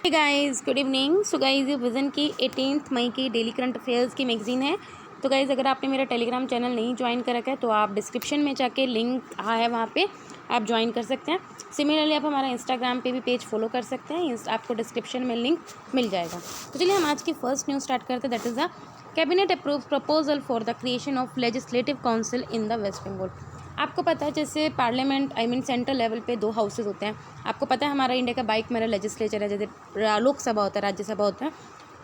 हे guys, good evening. So guys, ये Vision की 18 मई की डेली करंट अफेयर्स की मैगजीन है। तो गाइस, अगर आपने मेरा टेलीग्राम चैनल नहीं ज्वाइन कर रखा है तो आप डिस्क्रिप्शन में जाके लिंक है, वहाँ पे आप ज्वाइन कर सकते हैं। सिमिलरली आप हमारा इंस्टाग्राम पे भी पेज फॉलो कर सकते हैं, आपको डिस्क्रिप्शन में लिंक मिल जाएगा। तो चलिए हम आज की फर्स्ट न्यूज़ स्टार्ट करते हैं। That is the cabinet approve proposal for the creation of legislative council in the West Bengal. आपको पता है जैसे पार्लियामेंट सेंट्रल लेवल पे 2 हाउसेज होते हैं। आपको पता है हमारा इंडिया का बाइकैमरल लेजिस्लेचर है, जैसे लोकसभा होता है, राज्यसभा होता है।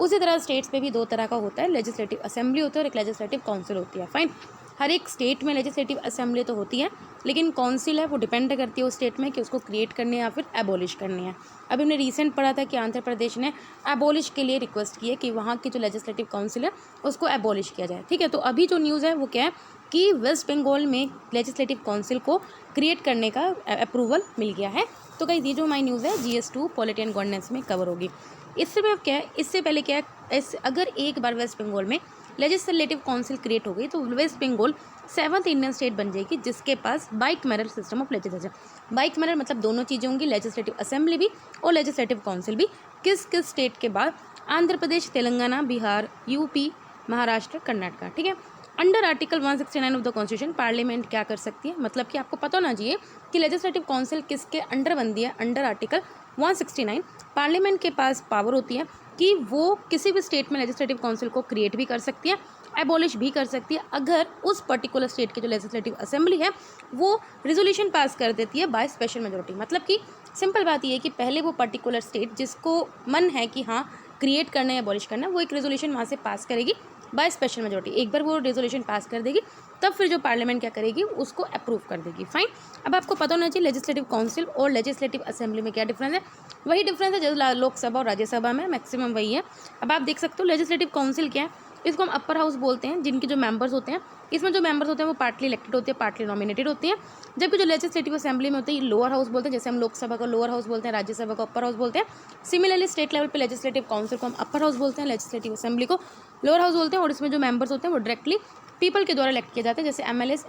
उसी तरह स्टेट्स पे भी 2 तरह का होता है, लेजिस्लेटिव असेंबली होता है और एक लेजिस्लेटिव काउंसिल होती है। फाइन, हर एक स्टेट में लेजिस्लेटिव असेंबली तो होती है, लेकिन काउंसिल है वो डिपेंड करती है उस स्टेट में कि उसको क्रिएट करनी है या फिर एबॉलिश करनी है। अभी हमने रिसेंट पढ़ा था कि आंध्र प्रदेश ने एबॉलिश के लिए रिक्वेस्ट की है कि वहाँ की जो लेजिस्लेटिव काउंसिल है उसको एबॉलिश किया जाए। ठीक है, तो अभी जो न्यूज़ है वो क्या है कि वेस्ट बंगाल में लेजिस्लेटिव काउंसिल को क्रिएट करने का अप्रूवल मिल गया है। तो गाइस, ये जो हमारी न्यूज़ है GS2 पॉलिटी एंड गवर्नेंस में कवर होगी। इससे पहले क्या है, अगर एक बार वेस्ट बंगाल में लेजिस्लेटिव काउंसिल क्रिएट हो गई तो waste Bengal 7th Indian state बन जाएगी जिसके पास bicameral system of legislature. Bicameral मतलब दोनों चीज़ें होंगी, लेजिस्लेटिव असेंबली भी और लेजिस्लेटिव काउंसिल भी। किस किस स्टेट के बाद? आंध्र प्रदेश, तेलंगाना, बिहार, यूपी, महाराष्ट्र, कर्नाटका। ठीक है, under article 169 of the constitution parliament क्या कर सकती है, मतलब कि आपको पता होना चाहिए कि लेजिस्लेटिव काउंसिल किसके अंडर बनती है। अंडर आर्टिकल 169 पार्लियामेंट के पास पावर होती है कि वो किसी भी स्टेट में लेजिस्लेटिव काउंसिल को क्रिएट भी कर सकती है, एबॉलिश भी कर सकती है, अगर उस पर्टिकुलर स्टेट की जो लेजिस्लेटिव असेंबली है वो रिजोल्यूशन पास कर देती है बाय स्पेशल मेजोरिटी। मतलब कि सिंपल बात ये है कि पहले वो पर्टिकुलर स्टेट जिसको मन है कि हाँ क्रिएट करना है, एबॉलिश करना है, वो एक रेजोल्यूशन वहाँ से पास करेगी बाय स्पेशल मेजोरिटी। एक बार वो रेजोल्यूशन पास कर देगी तब फिर जो पार्लियामेंट क्या करेगी, उसको अप्रूव कर देगी। फाइन, अब आपको पता होना चाहिए लेजिस्लेटिव काउंसिल और लेजिस्लेटिव असेंबली में क्या डिफरेंस है। वही डिफरेंस है जो लोकसभा और राज्यसभा में मैक्सिमम वही है। अब आप देख सकते हो लेजिस्लेटिव काउंसिल क्या है, इसको हम अपर हाउस बोलते हैं, जिनके जो मेंबर्स होते हैं, इसमें जो मेंबर्स होते हैं वो पार्टली इलेक्टेड होते हैं, पार्टली नॉमिनेटेड होते हैं। जबकि जो लेजिस्लेटिव असेंबली में होते हैं ये लोअर हाउस बोलते हैं, जैसे हम लोकसभा को लोअर हाउस बोलते हैं, राज्यसभा को अपर हाउस बोलते हैं। सिमिलरली स्टेट लेवल पे लेजिस्लेटिव काउंसिल को हम अपर हाउस बोलते हैं, लेजिस्लेटिव असेंबली को लोअर हाउस बोलते हैं। और इसमें जो मेंबर्स होते हैं वो डायरेक्टली पीपल के द्वारा इलेक्ट किए जाते हैं, जैसे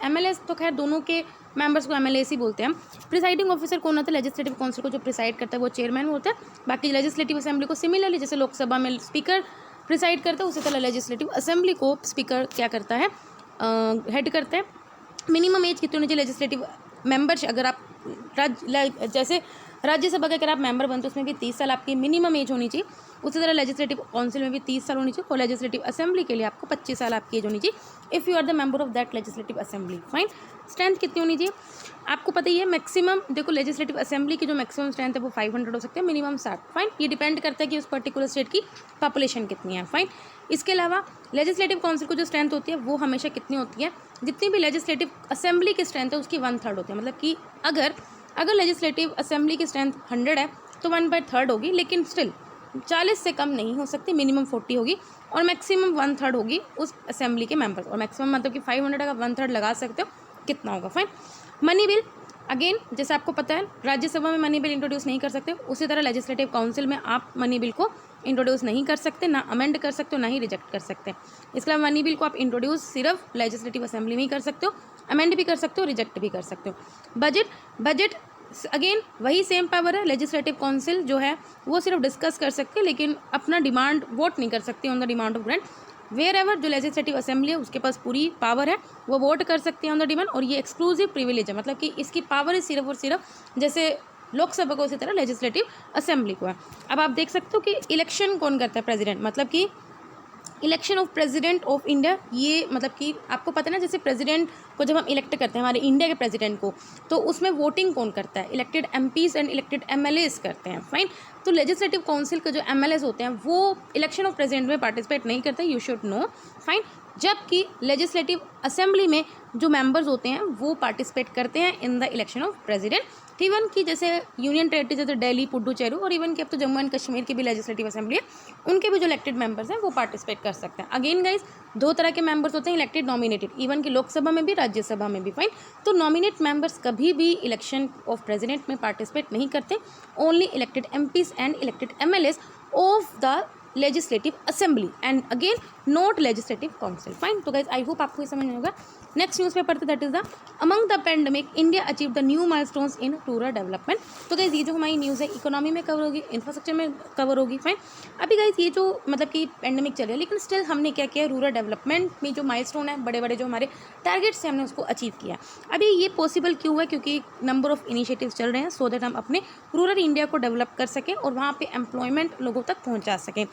एमएलएस तो खैर दोनों के मेंबर्स को एमएलए ही बोलते हैं हम। प्रिसाइडिंग ऑफिसर कौन होता है? लेजिस्लेटिव काउंसिल को जो प्रिसाइड करता है वो चेयरमैन होता है। बाकी लेजिस्लेटिव असेंबली को सिमिलरली जैसे लोकसभा में स्पीकर प्रिसाइड करता है, उसी तरह लेजिस्लेटिव असेंबली को स्पीकर क्या करता है, हेड करता है। मिनिमम एज कितनी होनी चाहिए लेजिस्लेटिव मेंबर्स? अगर आप जैसे राज्यसभा के अगर आप मेंबर बनते हो उसमें भी 30 साल आपकी मिनिमम एज होनी चाहिए। उसी तरह लेजिस्लेटिव काउंसिल में भी 30 साल होनी चाहिए और लेजिस्लेटिव असेंबली के लिए आपको 25 साल आपकी एज होनी चाहिए if you are the member of that legislative assembly. Fine, strength कितनी होनी चाहिए आपको पता ही है। मैक्सिमम देखो, लेजिस्लेटिव असेंबली की जो मैक्सिमम स्ट्रेंथ है वो 500 हो सकते हैं, मिनिमम 60। फाइन, ये डिपेंड करता है कि उस पर्टिकुलर स्टेट की पॉपुलेशन कितनी है। फाइन, इसके अलावा लेजिस्लेटिव काउंसिल को जो स्ट्रेंथ होती है वो हमेशा कितनी होती है, जितनी भी लेजिस्लेटिव असेंबली की स्ट्रेंथ है उसकी 1/3 होती है। मतलब कि अगर लेजिस्लेटिव असेंबली की स्ट्रेंथ 100 है तो 1/3 होगी, लेकिन स्टिल 40 से कम नहीं हो सकती, मिनिमम 40 होगी और मैक्सिमम 1/3 होगी उस असेंबली के मेंबर्स। और मैक्सिमम मतलब कि 500 का 1/3 लगा सकते हो कितना होगा। फाइन, मनी बिल अगेन जैसे आपको पता है राज्यसभा में मनी बिल इंट्रोड्यूस नहीं कर सकते, उसी तरह लेजिस्लेटिव काउंसिल में आप मनी बिल को इंट्रोड्यूस नहीं कर सकते, ना अमेंड कर सकते हो ना ही रिजेक्ट कर सकते। इसके अलावा मनी बिल को आप इंट्रोड्यूस सिर्फ लेजिस्लेटिव असेंबली में ही कर सकते हो, अमेंड भी कर सकते हो, रिजेक्ट भी कर सकते हो। बजट अगेन वही सेम पावर है। लेजिस्लेटिव काउंसिल जो है वो सिर्फ डिस्कस कर सकते हैं, लेकिन अपना डिमांड वोट नहीं कर सकती on the demand of grant. Wherever जो लेजिस्लेटिव असेंबली है उसके पास पूरी पावर है, वो वोट कर सकते हैं ऑन द डिमांड, और ये एक्सक्लूसिव प्रिविलेज है। मतलब कि इसकी पावर है सिर्फ और सिर्फ जैसे लोकसभा को उसी तरह लेजिस्लेटिव असेंबली को है। अब आप देख सकते हो कि इलेक्शन कौन करता है? प्रेसिडेंट। मतलब कि election of president of India, ये मतलब कि आपको पता है ना, जैसे प्रेसिडेंट को जब हम इलेक्ट करते हैं हमारे इंडिया के प्रेसिडेंट को, तो उसमें वोटिंग कौन करता है? Elected MPs and elected MLAs करते हैं। फाइन, तो लेजिस्लेटिव काउंसिल के जो एमएलएस होते हैं वो इलेक्शन ऑफ प्रेसिडेंट में पार्टिसिपेट नहीं करते, यू शुड नो। फाइन, जबकि लेजिस्लेटिव असेंबली में जो मेंबर्स होते हैं वो पार्टिसिपेट करते हैं in the election of president. Even की जैसे यूनियन टेरेटरी जैसे दिल्ली, पुडुचेरी, और इवन कि अब तो जम्मू एंड कश्मीर की भी लेजिस्लेटिव असेंबली है, उनके भी जो इलेक्टेड मेंबर्स हैं वो पार्टिसिपेट कर सकते हैं। अगेन गाइज 2 तरह के मेंबर्स होते हैं, इलेक्टेड, नॉमिनेटेड, इवन कि लोकसभा में भी राज्यसभा में भी। फाइन, तो नॉमिनेट मेंबर्स कभी भी इलेक्शन ऑफ प्रेसिडेंट में पार्टिसिपेट नहीं करते, only elected MPs and elected MLAs of the legislative assembly and again not legislative council. Fine, तो गाइज आई होप आपको ये समझ में होगा। नेक्स्ट न्यूज़ पेपर था that is the among the pandemic India achieve the new milestones in rural development. तो guys ये जो हमारी न्यूज़ है इकोनॉमी में कवर होगी, इंफ्रास्ट्रक्चर में कवर होगी। फाइन, अभी गाइज ये जो मतलब कि पेंडेमिक चल रहा है लेकिन स्टिल हमने क्या किया, रूरल डेवलपमेंट में जो माइलस्टोन है, बड़े बड़े जो हमारे टारगेट्स हैं, हमने उसको अचीव किया। अभी ये पॉसिबल क्यों है, क्योंकि नंबर ऑफ इनिशिएटिव्स चल रहे हैं सो दैट हम अपने रूरल इंडिया को डेवलप कर सकें और वहाँ पे एम्प्लॉयमेंट लोगों तक पहुँचा सकें।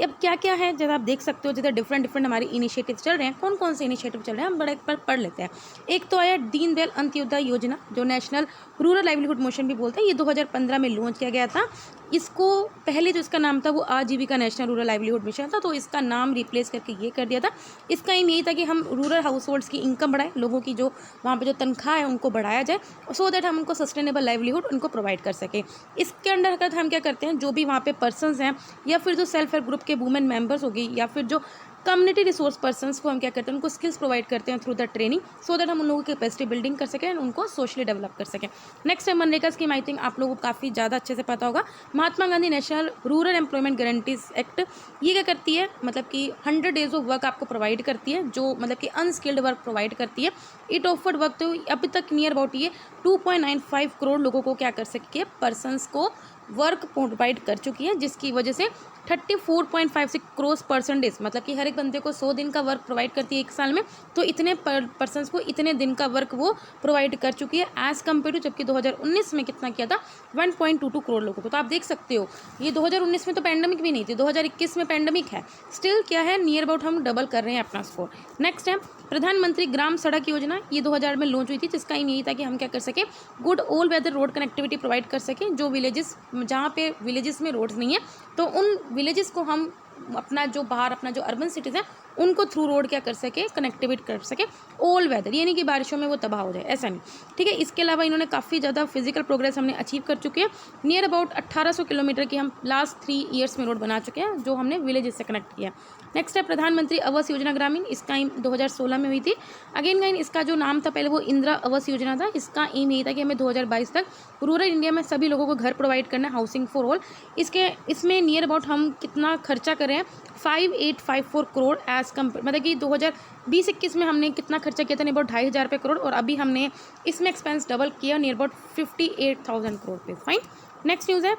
अब क्या क्या है जब आप देख सकते हो, जैसे डिफरेंट हमारे इनिशिएटिव चल रहे हैं, कौन कौन से इनिशिएटिव चल रहे हैं हम बड़े पर पढ़ लेते हैं। एक तो आया दीनदयाल अंत्योदय योजना, जो नेशनल रूरल लाइवलीहुड मिशन भी बोलते हैं, ये 2015 में लॉन्च किया गया था। इसको पहले जो इसका नाम था वो आजीविका नेशनल रूरल लाइवलीहुड मिशन था, तो इसका नाम रिप्लेस करके ये कर दिया था। इसका एम यही था कि हम रूरल हाउस होल्ड्स की इनकम बढ़ाएं, लोगों की जो वहाँ पे जो तनख्वाह है उनको बढ़ाया जाए, सो दैट हम उनको सस्टेनेबल लाइवलीहुड उनको प्रोवाइड कर सकें। इसके अंडर हम क्या करते हैं, जो भी वहाँ पे पर्सनस हैं या फिर जो सेल्फ हेल्प ग्रुप के वुमेन मेंबर्स होगी या फिर जो कम्युनिटी रिसोर्स पर्सन्स को हम क्या करते हैं, उनको स्किल्स प्रोवाइड करते हैं through the training, so that हम उन लोगों की कैपेसिटी बिल्डिंग कर सकें एंड उनको सोशली डेवलप कर सकें। नेक्स्ट है मनरेगा स्कीम, आई थिंक आप लोगों को काफ़ी ज़्यादा अच्छे से पता होगा। Mahatma Gandhi national rural employment guarantees act, ये क्या करती है, मतलब कि 100 डेज ऑफ वर्क आपको प्रोवाइड करती है, जो मतलब कि अनस्किल्ड वर्क प्रोवाइड करती है। इट ऑफर्ड वर्क, तो अभी तक नियर अबाउट ये 2.95 करोड़ लोगों को क्या कर सकी है, पर्सनस को वर्क प्रोवाइड कर चुकी है, जिसकी वजह से 34.56 करोड़ परसेंटेज, मतलब कि हर एक बंदे को 100 दिन का वर्क प्रोवाइड करती है एक साल में, तो इतने पर्सन्स को इतने दिन का वर्क वो प्रोवाइड कर चुकी है एज़ कम्पेयर टू, जबकि 2019 में कितना किया था, 1.22 करोड़ लोगों को। तो आप देख सकते हो ये 2019 में तो पैंडमिक भी नहीं थी, 2021 में पैंडमिक है, स्टिल क्या है, नियर अबाउट हम डबल कर रहे हैं अपना स्कोर। नेक्स्ट है प्रधानमंत्री ग्राम सड़क योजना, ये 2000 में लॉन्च हुई थी, जिसका एम यही था कि हम क्या कर सकें, good all weather road connectivity provide कर सकें। जो विलेजेस, जहाँ पे विलेजेस में रोड्स नहीं है, तो उन विलेजेस को हम अपना जो बाहर अपना जो अर्बन सिटीज़ हैं उनको थ्रू रोड क्या कर सके, कनेक्टिविटी कर सके ऑल वेदर, ये नहीं कि बारिशों में वो तबाह हो जाए, ऐसा नहीं, ठीक है। इसके अलावा इन्होंने काफ़ी ज़्यादा फिजिकल प्रोग्रेस हमने अचीव कर चुके हैं। नियर अबाउट 1800 किलोमीटर की हम लास्ट 3 ईयर्स में रोड बना चुके हैं, जो हमने विलेजेस से कनेक्ट किया। नेक्स्ट है प्रधानमंत्री आवास योजना ग्रामीण, इसका एम 2016 में हुई थी। अगेन इसका जो नाम था पहले वो इंदिरा आवास योजना था। इसका एम यही था कि हमें 2022 तक रूरल इंडिया में सभी लोगों को घर प्रोवाइड करना है, हाउसिंग फॉर ऑल। इसमें नियर अबाउट हम कितना खर्चा कर रहे हैं, 5854 करोड़ एज कम्पेयर, मतलब कि 2020-21 में हमने कितना खर्चा किया था, नियर अबाउट 2500 रुपये करोड़, और अभी हमने इसमें एक्सपेंस डबल किया, नियर अबाउट 58,000 करोड़ पे। फाइन, नेक्स्ट न्यूज़ है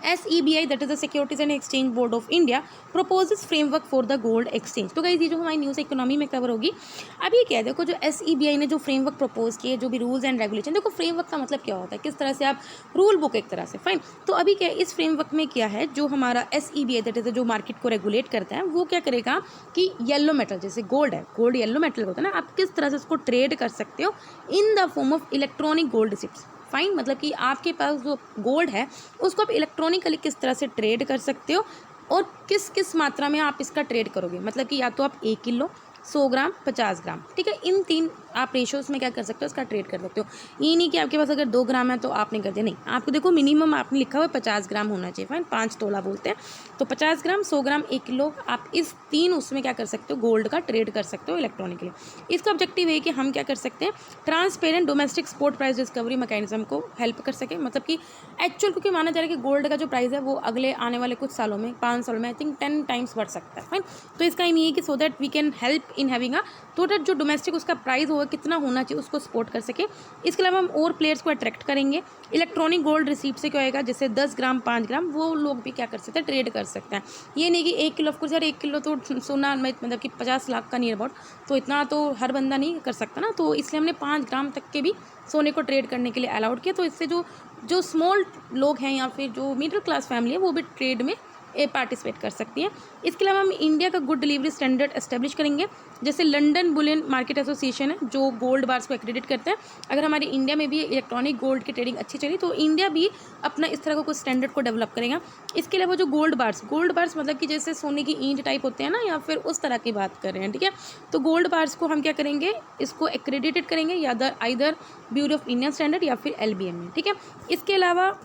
SEBI, that is the securities and exchange board of India, proposes framework for the gold exchange. तो गाइस ये जो हमारी न्यूज़ इकोनॉमी में कवर होगी। अब ये क्या है, देखो जो SEBI ने जो फ्रेमवर्क प्रपोज किए, जो भी रूल्स एंड रेगुलेशन, देखो फ्रेमवर्क का मतलब क्या होता है, किस तरह से आप रूल बुक एक तरह से। फाइन, तो अभी क्या है, इस फ्रेमवर्क में क्या है, जो हमारा SEBI दैट इज जो मार्केट को रेगुलेट करता है, वो क्या करेगा कि येलो मेटल, जैसे गोल्ड है, गोल्ड येलो मेटल होता है ना, आप किस तरह से उसको ट्रेड कर सकते हो in the form of electronic gold receipts. Fine, मतलब कि आपके पास जो गोल्ड है उसको आप इलेक्ट्रॉनिकली किस तरह से ट्रेड कर सकते हो और किस किस मात्रा में आप इसका ट्रेड करोगे, मतलब कि या तो आप 1 किलो, 100 ग्राम, 50 ग्राम, ठीक है, इन 3 आप रेशोज़ में क्या कर सकते हो, इसका ट्रेड कर सकते हो। ये नहीं कि आपके पास अगर 2 ग्राम है तो आपने कर दिया, नहीं, आपको देखो मिनिमम आपने लिखा हुआ है 50 ग्राम होना चाहिए। फाइन, 5 तोला बोलते हैं, तो 50 ग्राम, 100 ग्राम, 1 किलो, आप इस 3 उसमें क्या कर सकते हो, गोल्ड का ट्रेड कर सकते हो इलेक्ट्रॉनिकली। इसका ऑब्जेक्टिव है कि हम क्या कर सकते हैं, transparent domestic spot price discovery mechanism को हेल्प कर सके, मतलब कि एक्चुअल, क्योंकि माना जा रहा है कि गोल्ड का जो प्राइस है वो अगले आने वाले कुछ सालों में, 5 सालों में आई थिंक 10 टाइम्स बढ़ सकता है। फाइन, तो इसका एम ये है कि so that we can help in having a, तो दैट जो डोमेस्टिक उसका प्राइस होगा कितना होना चाहिए उसको सपोर्ट कर सके। इसके अलावा हम और प्लेयर्स को अट्रैक्ट करेंगे। इलेक्ट्रॉनिक गोल्ड रिसीप्ट से क्या होएगा, जैसे 10 ग्राम, 5 ग्राम, वो लोग भी क्या कर सकते हैं, ट्रेड कर सकते हैं। ये नहीं कि 1 किलो, ऑफकोर्स यार 1 किलो तो सोना मतलब कि 50 लाख का नियर अबाउट, तो इतना तो हर बंदा नहीं कर सकता ना, तो इसलिए हमने 5 ग्राम तक के भी सोने को ट्रेड करने के लिए अलाउड किया। तो इससे जो स्मॉल लोग हैं या फिर जो मिडिल क्लास फैमिली है वो भी ट्रेड में पार्टिसिपेट कर सकती हैं। इसके अलावा हम इंडिया का गुड डिलीवरी स्टैंडर्ड एस्टेब्लिश करेंगे, जैसे लंदन बुलियन मार्केट एसोसिएशन है जो गोल्ड बार्स को एक्रेडिट करते हैं। अगर हमारे इंडिया में भी इलेक्ट्रॉनिक गोल्ड की ट्रेडिंग अच्छी चली तो इंडिया भी अपना इस तरह का कुछ स्टैंडर्ड को डेवलप करेगा। इसके अलावा जो गोल्ड बार्स मतलब कि जैसे सोने की ईंट टाइप होते हैं ना, या फिर उस तरह की बात कर रहे हैं, ठीक है, तो गोल्ड बार्स को हम क्या करेंगे, इसको एक्रेडिटेड करेंगे या either bureau of Indian standard या फिर LBM में, ठीक है। इसके अलावा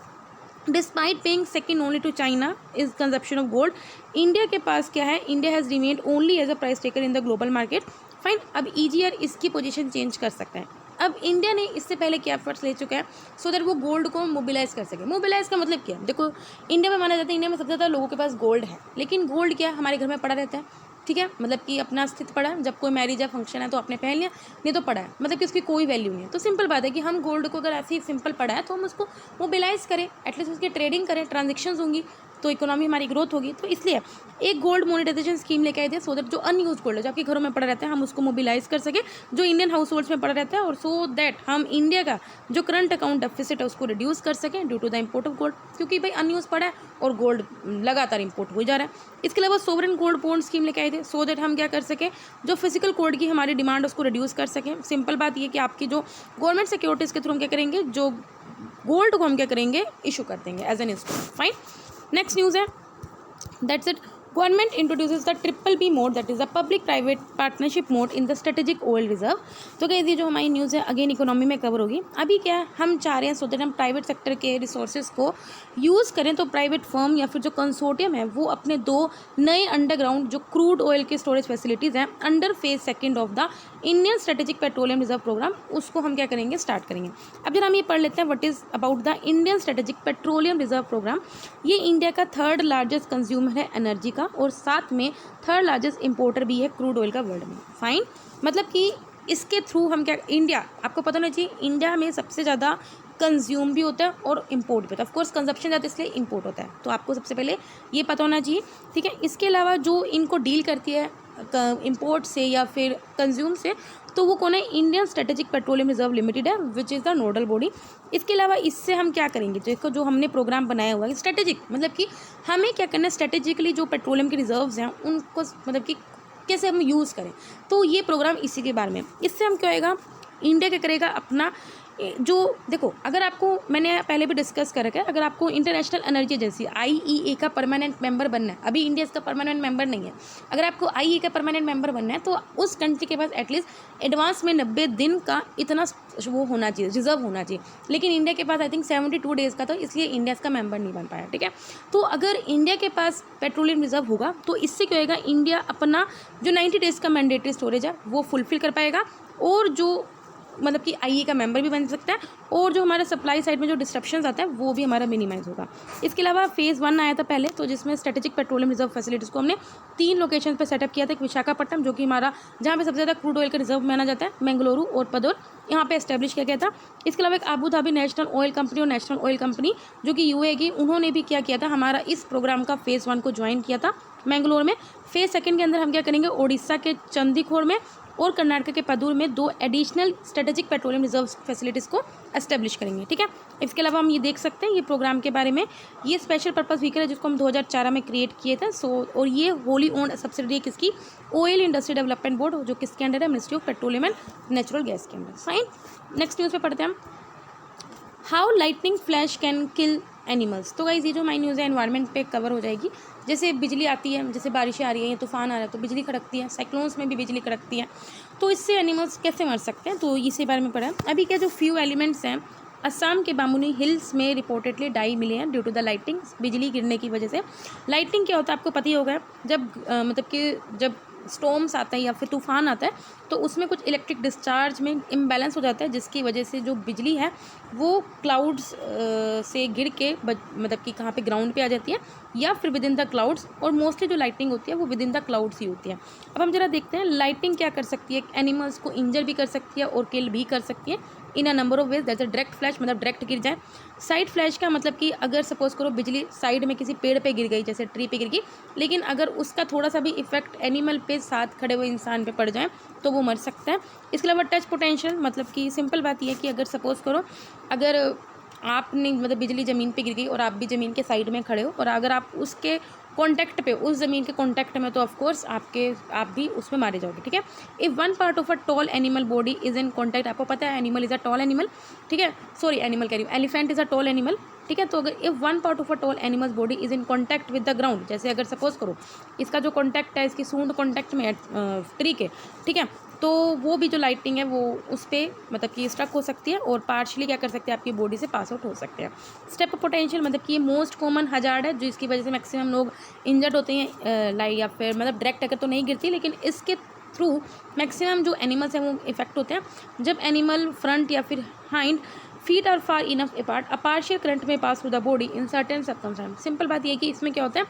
despite paying second only to China is consumption of gold, India के पास क्या है, India has remained only as a price taker in the global market. Fine, अब EGR इसकी पोजीशन चेंज कर सकता है। अब इंडिया ने इससे पहले क्या एफर्ट्स ले चुका है सो दैट वो गोल्ड को मोबिलाइज कर सके। मोबिलाइज का मतलब क्या है, देखो इंडिया में माना जाता है इंडिया में सबसे ज़्यादा लोगों के पास गोल्ड है, लेकिन गोल्ड क्या हमारे घर में पड़ा रहता है, ठीक है, मतलब कि अपना स्थित पड़ा है, जब कोई मैरिज या फंक्शन है तो आपने पहन लिया, नहीं तो पड़ा है, मतलब कि उसकी कोई वैल्यू नहीं है। तो सिंपल बात है कि हम गोल्ड को अगर ऐसे ही सिंपल पड़ा है तो हम उसको मोबिलाइज करें, एटलीस्ट उसकी ट्रेडिंग करें, ट्रांजेक्शन्स होंगी तो इकोनॉमी हमारी ग्रोथ होगी। तो इसलिए एक गोल्ड मोनेटाइजेशन स्कीम लेके आए थे सो दैट जो अनयूज गोल्ड है जो आपके घरों में पड़ा रहता है हम उसको मोबिलाइज कर सके, जो इंडियन हाउस होल्ड्स में पड़ा रहता है, और सो दैट हम इंडिया का जो करंट अकाउंट डेफिसिट है उसको रिड्यूस कर सकें due to the import of gold, क्योंकि भाई अनयूज पड़ा है और गोल्ड लगातार इंपोर्ट हो जा रहा है। इसके अलावा सोवरेन गोल्ड बॉन्ड स्कीम लेके आए थे सो दैट हम क्या कर सकें, जो फिजिकल गोल्ड की हमारी डिमांड उसको रिड्यूस कर सकें। सिंपल बात ये कि आपकी जो गवर्नमेंट सिक्योरिटीज़ के थ्रू हम क्या करेंगे, जो गोल्ड को हम क्या करेंगे, इशू कर देंगे as an instrument. Fine, next news है that's it. Government introduces the BBB mode, that is a public private partnership mode in the strategic oil reserve. तो क्या ये जो हमारी न्यूज़ है अगेन इकोनॉमी में कवर होगी। अभी क्या है, हम चाह रहे हैं सो दैट हम प्राइवेट सेक्टर के रिसोर्सेज को यूज़ करें, तो प्राइवेट फर्म या फिर जो कंसोर्टियम है वो अपने 2 नए अंडरग्राउंड जो क्रूड ऑयल की स्टोरेज फैसिलिटीज़ हैं under phase second of the Indian strategic petroleum reserve program, उसको हम क्या करेंगे, स्टार्ट करेंगे। अब जरा हम ये पढ़ लेते हैं what is about the Indian strategic petroleum reserve program. ये इंडिया का 3rd लार्जेस्ट कंज्यूमर है एनर्जी का, और साथ में 3rd लार्जेस्ट इंपोर्टर भी है क्रूड ऑयल का वर्ल्ड में। फाइन, मतलब कि इसके थ्रू हम क्या, इंडिया, आपको पता होना चाहिए इंडिया में सबसे ज़्यादा कंज्यूम भी होता है और इंपोर्ट भी होता है। ऑफकोर्स कंजप्शन ज़्यादा इसलिए इंपोर्ट होता है, तो आपको सबसे पहले ये पता होना चाहिए, ठीक है। इसके अलावा जो इनको डील करती है इंपोर्ट से या फिर कंज्यूम से, तो वो कौन है, Indian strategic petroleum reserve limited है, which is the nodal body. इसके अलावा इससे हम क्या करेंगे, देखो जो हमने प्रोग्राम बनाया हुआ है स्ट्रेटेजिक, मतलब कि हमें क्या करना है, स्ट्रेटेजिकली जो पेट्रोलियम के रिजर्व्स हैं उनको मतलब कि कैसे हम यूज़ करें, तो ये प्रोग्राम इसी के बारे में। इससे हम क्या होएगा, इंडिया क्या करेगा अपना जो, देखो अगर आपको, मैंने पहले भी डिस्कस कर रखा है, अगर आपको इंटरनेशनल एनर्जी एजेंसी IEA का परमानेंट मेंबर बनना है, अभी इंडिया इसका परमानेंट मेंबर नहीं है, अगर आपको IEA का परमानेंट मेंबर बनना है तो उस कंट्री के पास एटलीस्ट एडवांस में 90 दिन का इतना वो होना चाहिए, रिजर्व होना चाहिए। लेकिन इंडिया के पास आई थिंक 72 डेज़ का था, इसलिए इंडिया इसका मेंबर नहीं बन पाया, ठीक है। तो अगर इंडिया के पास पेट्रोलियम रिजर्व होगा तो इससे क्या होएगा, इंडिया अपना जो 90 डेज़ का मैंडेटरी स्टोरेज है वो फुलफिल कर पाएगा, और जो मतलब कि IEA का मेंबर भी बन सकता है, और जो हमारे सप्लाई साइड में जो डिस्ट्रप्शंस आता है वो भी हमारा मिनिमाइज होगा। इसके अलावा फेज़ 1 आया था पहले, तो जिसमें स्ट्रेटेजिक पेट्रोलियम रिजर्व फैसिलिटीज़ को हमने 3 लोकेशन पर सेटअप किया था। एक विशाखापट्टनम, जो कि हमारा जहाँ पे सबसे ज़्यादा क्रूड ऑयल का रिजर्व माना जाता है, बेंगलुरु और पदोर, यहाँ पे एस्टेब्लिश किया गया था। इसके अलावा एक Abu Dhabi national oil company और नेशनल ऑयल कंपनी जो कि UAE की, उन्होंने भी क्या किया था, हमारा इस प्रोग्राम का फेज़ 1 को ज्वाइन किया था बेंगलोर में। फेज़ 2 के अंदर हम क्या करेंगे, उड़ीसा के चंदीखोर में और कर्नाटक के पदूर में 2 additional strategic petroleum reserve facilities को एस्टेब्लिश करेंगे, ठीक है। इसके अलावा हम ये देख सकते हैं ये प्रोग्राम के बारे में, ये स्पेशल पर्पस व्हीकल है जिसको हम 2014 में क्रिएट किए थे। और ये होली ओन्ड सब्सिडी है किसकी, ऑयल इंडस्ट्री डेवलपमेंट बोर्ड, जो किसके अंडर है, ministry of petroleum and natural gas के अंदर। फाइन, नेक्स्ट न्यूज़ पे पढ़ते हैं हम, how lightning flash can kill animals. तो गाइस ये जो हमारी न्यूज़ है एनवायरनमेंट पे कवर हो जाएगी। जैसे बिजली आती है, जैसे बारिशें आ रही है या तूफान आ रहा है तो बिजली कड़कती है, साइक्लोन्स में भी बिजली कड़कती है, तो इससे एनिमल्स कैसे मर सकते हैं, तो इसी बारे में पढ़ा। अभी क्या जो फ्यू एलिमेंट्स हैं असम के बामुनी हिल्स में रिपोर्टेडली डाई मिले हैं ड्यू टू द लाइटिंग, बिजली गिरने की वजह से। लाइटिंग क्या होता है आपको पता ही होगा, जब मतलब कि जब स्टॉर्म्स आता है या फिर तूफान आता है तो उसमें कुछ इलेक्ट्रिक डिस्चार्ज में इम्बैलेंस हो जाता है, जिसकी वजह से जो बिजली है वो क्लाउड्स से गिर के मतलब कि कहाँ पे ग्राउंड पे आ जाती है या फिर विद इन द क्लाउड्स, और मोस्टली जो लाइटिंग होती है वो विद इन द क्लाउड्स ही होती है। अब हम जरा देखते हैं लाइटिंग क्या कर सकती है, एनिमल्स को इंजर भी कर सकती है और किल भी कर सकती है इन अ नंबर ऑफ वेज। जैसे डायरेक्ट फ्लैश मतलब डायरेक्ट गिर जाए, साइड फ्लैश का मतलब कि अगर सपोज करो बिजली साइड में किसी पेड़ पे गिर गई, जैसे ट्री पे गिर गई, लेकिन अगर उसका थोड़ा सा भी इफेक्ट एनिमल पे साथ खड़े हुए इंसान पे पड़ जाए तो वो मर सकता है। इसके अलावा टच पोटेंशियल मतलब कि सिंपल बात यह है कि अगर सपोज करो अगर आपने मतलब बिजली ज़मीन पे गिर गई और आप भी ज़मीन के साइड में खड़े हो और अगर आप उसके कॉन्टैक्ट पे, उस ज़मीन के कॉन्टैक्ट में, तो ऑफकोर्स आप भी उसमें मारे जाओगे, ठीक है। If one part of a tall animal body is in contact, आपको पता है animal is a tall animal, ठीक है, सॉरी एनिमल कह रही हूँ, elephant is a tall animal, ठीक है। तो अगर if one part of a tall animals body is in contact with the ground, जैसे अगर सपोज करो इसका जो कॉन्टैक्ट है, इसकी सूंड कॉन्टैक्ट में है ट्री के, ठीक है, तो वो भी जो लाइटिंग है वो उस पर मतलब कि स्ट्रक हो सकती है और पार्शली क्या कर सकते हैं, आपकी बॉडी से पास आउट हो सकते हैं। स्टेप पोटेंशियल मतलब कि ये मोस्ट कॉमन हजार्ड है जो इसकी वजह से मैक्सिमम लोग इंजर्ड होते हैं, लाइक या फिर मतलब डायरेक्ट अगर तो नहीं गिरती, लेकिन इसके थ्रू मैक्सिमम जो एनिमल्स हैं वो इफेक्ट होते हैं जब एनिमल फ्रंट या फिर hind feet are far enough apart, a partial current में pass through the body in certain circumstances. Simple बात ये है कि इसमें क्या होता है,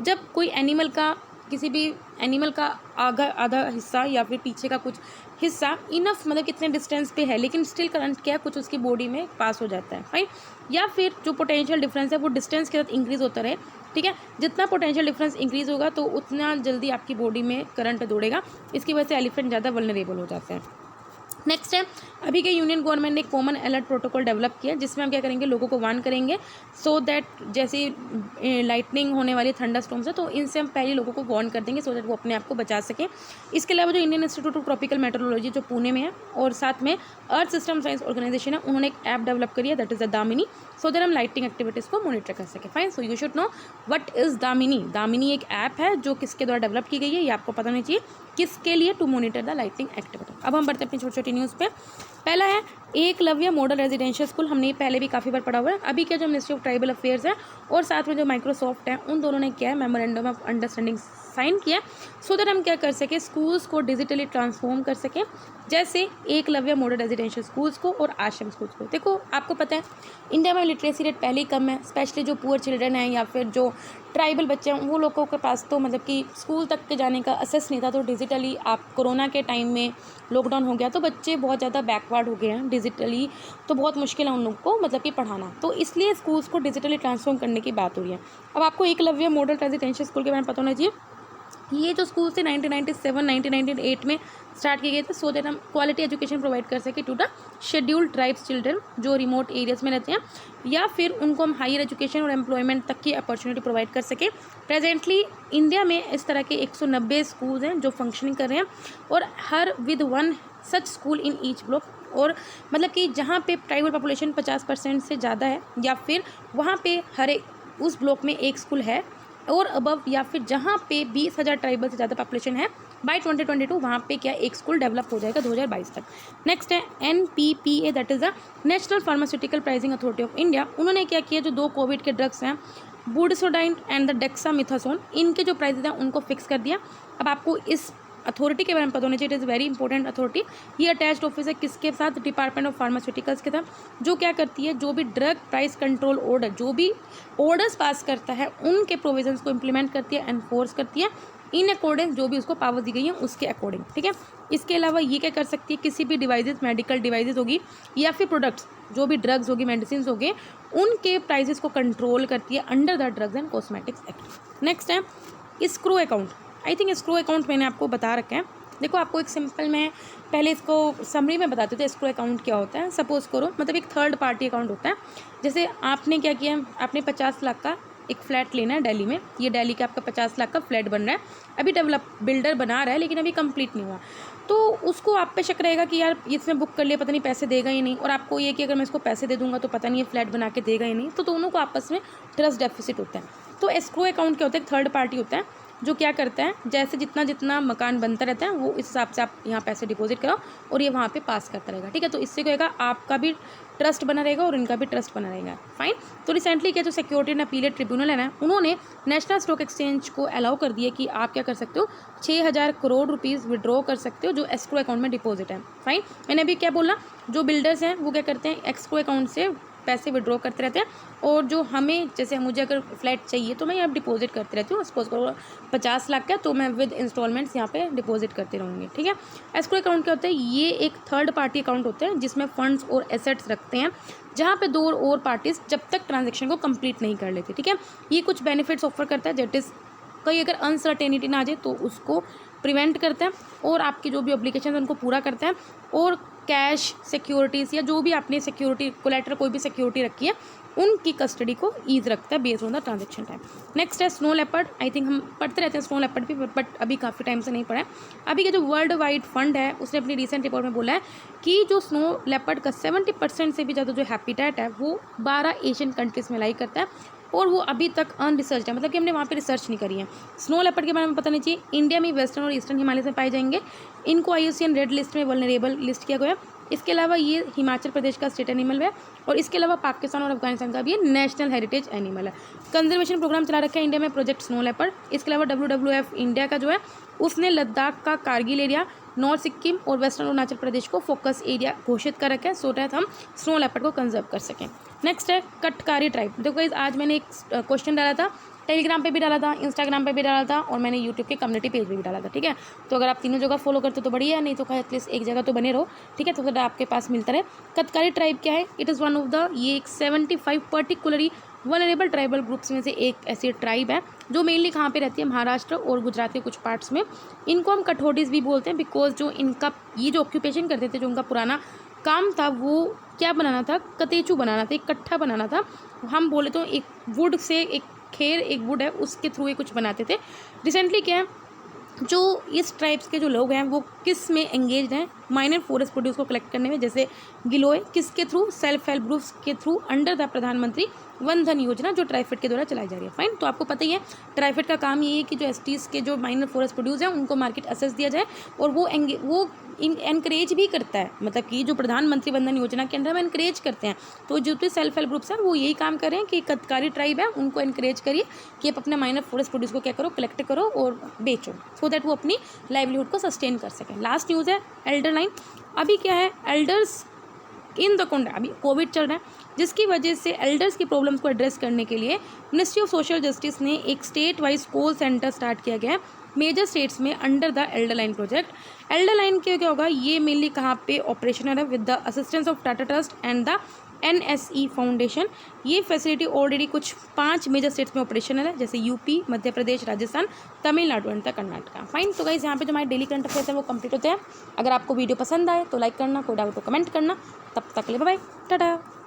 जब कोई एनिमल का, किसी भी एनिमल का आधा हिस्सा या फिर पीछे का कुछ हिस्सा इनफ मतलब कितने डिस्टेंस पे है लेकिन स्टिल करंट क्या है कुछ उसकी बॉडी में पास हो जाता है, फाइन। या फिर जो पोटेंशियल डिफरेंस है वो डिस्टेंस के साथ इंक्रीज होता रहे, ठीक है। जितना पोटेंशियल डिफरेंस इंक्रीज होगा तो उतना जल्दी आपकी बॉडी में करंट दौड़ेगा, इसकी वजह से एलिफेंट ज़्यादा वल्नरेबल हो जाते हैं। नेक्स्ट है, अभी के यूनियन गवर्नमेंट ने कॉमन अलर्ट प्रोटोकॉल डेवलप किया जिसमें हम क्या करेंगे, लोगों को वार्न करेंगे सो दैट जैसे लाइटनिंग होने वाली थंडर स्टॉर्म्स है तो इनसे हम पहले लोगों को वार्न कर देंगे सो दैट वो अपने आप को बचा सकें। इसके अलावा जो Indian institute of tropical metrology जो पुणे में है और साथ में अर्थ सिस्टम साइंस ऑर्गेनाइजेशन है, उन्होंने एक ऐप डेवलप करी है that is the Damini, so that हम लाइटिंग एक्टिविटीज़ को मॉनिटर कर सकें, fine. So you should know what is Damini. Damini एक ऐप है जो किसके द्वारा डेवलप की गई है, ये आपको पता होना चाहिए किसके लिए, to monitor the lighting activity. अब हम बढ़ते हैं अपनी छोटी छोटी न्यूज़ पे। पहला है एकलव्य मॉडल रेजिडेंशियल स्कूल, हमने ये पहले भी काफ़ी बार पढ़ा हुआ है। अभी क्या जो मिनिस्ट्री ऑफ ट्राइबल अफेयर्स है और साथ में जो माइक्रोसॉफ्ट है उन दोनों ने क्या है मेमोरेंडम ऑफ अंडरस्टैंडिंग साइन किया सो दैट हम क्या कर सकें, स्कूल्स को डिजिटली ट्रांसफॉर्म कर सकें, जैसे एकलव्य मॉडल रेजिडेंशियल स्कूल्स को और आश्रम स्कूल्स को। देखो आपको पता है इंडिया में लिटरेसी रेट पहले ही कम है, स्पेशली जो पुअर चिल्ड्रन हैं या फिर जो ट्राइबल बच्चे हैं वो लोगों के पास तो मतलब कि स्कूल तक के जाने का असेस नहीं था। तो डिजिटली आप कोरोना के टाइम में लॉकडाउन हो गया तो बच्चे बहुत ज़्यादा बैकवर्ड हो गए हैं डिजिटली, तो बहुत मुश्किल है उन लोगों को मतलब कि पढ़ाना, तो इसलिए स्कूल्स को डिजिटली ट्रांसफॉर्म करने की बात हो रही है। अब आपको एकलव्य मॉडल रेजिडेंशियल स्कूल के बारे में पता होना चाहिए, ये जो स्कूल थे 1997 1998 में स्टार्ट किए गए थे सो दैट हम क्वालिटी एजुकेशन प्रोवाइड कर सके to the scheduled tribes children जो रिमोट एरियाज़ में रहते हैं, या फिर उनको हम हायर एजुकेशन और एम्प्लॉयमेंट तक की अपॉर्चुनिटी प्रोवाइड कर सके। प्रेजेंटली इंडिया में इस तरह के 190 स्कूल्स हैं जो फंक्शनिंग कर रहे हैं और her with one such school in each block, और मतलब कि जहाँ पे ट्राइबल पॉपुलेशन 50% से ज़्यादा है या फिर वहाँ पे हर एक उस ब्लॉक में एक स्कूल है और अबव, या फिर जहाँ पे 20,000 ट्राइबल से ज़्यादा पॉपुलेशन है बाय 2022 वहाँ पे क्या एक स्कूल डेवलप हो जाएगा 2022 तक। नेक्स्ट है NPPA that is the national pharmaceutical pricing authority of India. उन्होंने क्या किया, जो 2 कोविड के ड्रग्स हैं बुडसोडाइन एंड द डेक्सामेथासोन, इनके जो प्राइसेस हैं उनको फिक्स कर दिया। अब आपको इस अथॉरिटी के बारे में पता होना चाहिए, it is very important authority. ये अटैच्ड ऑफिस है किसके साथ, डिपार्टमेंट ऑफ फार्मास्यूटिकल्स के साथ, जो क्या करती है जो भी ड्रग प्राइस कंट्रोल ऑर्डर जो भी ऑर्डर्स पास करता है उनके प्रोविजंस को इम्प्लीमेंट करती है, एनफोर्स करती है इन अकॉर्डेंस जो भी उसको पावर दी गई है उसके अकॉर्डिंग, ठीक है। इसके अलावा ये क्या कर सकती है, किसी भी डिवाइसेस मेडिकल डिवाइसेस होगी या फिर प्रोडक्ट्स जो भी ड्रग्स होगी मेडिसिन होंगे उनके प्राइसेस को कंट्रोल करती है under the drugs and cosmetics act. Next है escrow account. I think escrow account मैंने आपको बता रखा है। देखो आपको एक सिंपल में पहले इसको समरी में बताते थे स्क्रू अकाउंट क्या होता है। सपोज करो मतलब एक थर्ड पार्टी अकाउंट होता है, जैसे आपने क्या किया, आपने 50 लाख का एक फ्लैट लेना है दिल्ली में, ये दिल्ली का आपका 50 लाख का फ्लैट बन रहा है, अभी डेवलप बिल्डर बना रहा है लेकिन अभी कंप्लीट नहीं हुआ, तो उसको आप पे शक रहेगा कि यार इसने बुक कर लिया पता नहीं पैसे देगा ही नहीं, और आपको ये कि अगर मैं इसको पैसे दे दूंगा तो पता नहीं ये फ्लैट बना के देगा ही नहीं, तो दोनों को आपस में ट्रस्ट डेफिसिट होता है। तो एस्क्रो अकाउंट क्या होता है, एक थर्ड पार्टी होता है जो क्या करता है, जैसे जितना जितना मकान बनता रहता है वो इस हिसाब से आप यहाँ पैसे डिपॉजिट कराओ और ये वहाँ पे पास करता रहेगा, ठीक है। तो इससे क्या होगा, आपका भी ट्रस्ट बना रहेगा और इनका भी ट्रस्ट बना रहेगा, फाइन। तो रिसेंटली क्या जो सिक्योरिटी एंड अपीलेट ट्रिब्यूनल है ना, उन्होंने नेशनल स्टॉक एक्सचेंज को अलाउ कर दिया कि आप क्या कर सकते हो 6,000 करोड़ रुपीज़ विड्रॉ कर सकते हो जो एस्क्रो अकाउंट में डिपॉजिट है, फाइन। मैंने अभी क्या बोला, जो बिल्डर्स हैं वो क्या करते हैं एस्क्रो अकाउंट से पैसे विड्रॉ करते रहते हैं, और जो हमें जैसे मुझे अगर फ्लैट चाहिए तो मैं यहाँ डिपॉजिट करती रहती हूँ, सपोज करो 50 लाख का तो मैं विद इंस्टॉलमेंट्स यहाँ पे डिपॉजिट करते रहूँगी, ठीक है। एस्क्रो अकाउंट क्या होता है, ये एक थर्ड पार्टी अकाउंट होता है जिसमें फंड्स और एसेट्स रखते हैं जहाँ पे 2 और पार्टीज जब तक ट्रांजेक्शन को कंप्लीट नहीं कर लेती, ठीक है। ये कुछ बेनिफिट्स ऑफर करता है, दैट इज़ कहीं अगर अनसर्टेनिटी ना आ जाए तो उसको प्रिवेंट करता है और आपकी जो भी ऑब्लिगेशन है उनको पूरा करता है, और कैश सिक्योरिटीज़ या जो भी आपने सिक्योरिटी कोलेटरल कोई भी सिक्योरिटी रखी है उनकी कस्टडी को ईज रखता है based on the transaction time. Next है स्नो लेपर्ड। आई थिंक हम पढ़ते रहते हैं स्नो लेपर्ड भी, बट अभी काफ़ी टाइम से नहीं पढ़ा है। अभी के जो वर्ल्ड वाइड फंड है उसने अपनी रिसेंट रिपोर्ट में बोला है कि जो स्नो लेपर्ड का 70% से भी ज़्यादा जो हैबिटेट है वो 12 एशियन कंट्रीज़ में लाई करता है, और वो अभी तक अनरिसर्च है, मतलब कि हमने वहाँ पे रिसर्च नहीं करी है। स्नो लेपर्ड के बारे में पता नहीं चाहिए, इंडिया में वेस्टर्न और ईस्टर्न हिमालय से पाए जाएंगे। इनको IUCN रेड लिस्ट में वल्नरेबल लिस्ट किया गया है, इसके अलावा ये हिमाचल प्रदेश का स्टेट एनिमल है और इसके अलावा पाकिस्तान और अफगानिस्तान का भी ये नेशनल हेरिटेज एनिमल है। कंजर्वेशन प्रोग्राम चला रखा है इंडिया में प्रोजेक्ट स्नो लेपर्ड। इसके अलावा WWF इंडिया का जो है उसने लद्दाख का कारगिल एरिया, नॉर्थ सिक्किम और वेस्टर्न अरुणाचल प्रदेश को फोकस एरिया घोषित कर रखा है सो दैट हम स्नो लेपर्ड को कंजर्व कर सकें। नेक्स्ट है कटकारी ट्राइब। देखो गाइस आज मैंने एक क्वेश्चन डाला था, टेलीग्राम पे भी डाला था, इंस्टाग्राम पे भी डाला था और मैंने यूट्यूब के कम्युनिटी पेज पे भी डाला था, ठीक है। तो अगर आप तीनों जगह फॉलो करते हो तो बढ़िया है, नहीं तो एटलीस्ट एक जगह तो बने रहो, ठीक है, तो फिर आपके पास मिलता रहे। कटकारी ट्राइब क्या है? It is one of the, ये एक 75 पर्टिकुलरली वनरेबल ट्राइबल ग्रुप्स में से एक ऐसी ट्राइब है जो मेनली कहाँ पे रहती है, महाराष्ट्र और गुजरात के कुछ पार्ट्स में। इनको हम कठोडीज भी बोलते हैं बिकॉज जो इनका ये जो ऑक्यूपेशन करते थे, जो उनका पुराना काम था वो क्या बनाना था, कतेचू बनाना था, एक कट्ठा बनाना था। हम बोले तो एक वुड से, एक खेर, एक वुड है उसके थ्रू ये कुछ बनाते थे। रिसेंटली क्या है, जो इस ट्राइब्स के जो लोग हैं वो किस में एंगेज हैं, माइनर फॉरेस्ट प्रोड्यूस को कलेक्ट करने में, जैसे गिलोय, किसके थ्रू, सेल्फ हेल्प ग्रुप्स के थ्रू अंडर द प्रधानमंत्री वन धन योजना जो ट्राइफेड के द्वारा चलाई जा रही है। फाइन, तो आपको पता ही है ट्राइफेड का काम ये है कि जो एसटीज के जो माइनर फॉरेस्ट प्रोड्यूस हैं उनको मार्केट एक्सेस दिया जाए और वो इनकरेज भी करता है, मतलब कि जो प्रधानमंत्री वन धन योजना के अंदर हम इनकरेज करते हैं। तो जो भी सेल्फ हेल्प ग्रुप्स हैं वो यही काम कर रहे हैं कि कटकारी ट्राइब है उनको इनकरेज करिए कि आप अपने माइनर फॉरेस्ट प्रोड्यूस को क्या करो, कलेक्ट करो और बेचो सो दैट वो अपनी लाइवलीहुड को सस्टेन कर सकें। लास्ट न्यूज़ है एल्डर लाइन। अभी क्या है, एल्डर्स इन द कोंडा, अभी कोविड चल रहा है जिसकी वजह से एल्डर्स की प्रॉब्लम्स को एड्रेस करने के लिए मिनिस्ट्री ऑफ सोशल जस्टिस ने एक state wise call centre start किया गया है मेजर स्टेट्स में under the Elder line project. Elder line क्या होगा, ये मेनली कहाँ पे ऑपरेशनल है with the assistance of Tata trust and the NSE foundation. ये फैसिलिटी ऑलरेडी कुछ 5 मेजर स्टेट्स में ऑपरेशनल है, जैसे UP, Madhya Pradesh, Rajasthan, Tamil Nadu and Karnataka. Fine, तो गाइस यहाँ पे जो हमारे डेली करंट अफेयर्स है वो कंप्लीट होते हैं। अगर आपको वीडियो पसंद आए तो लाइक करना, कोई डाउट तो कमेंट करना। तब तक के लिए बाय बाय, टाटा।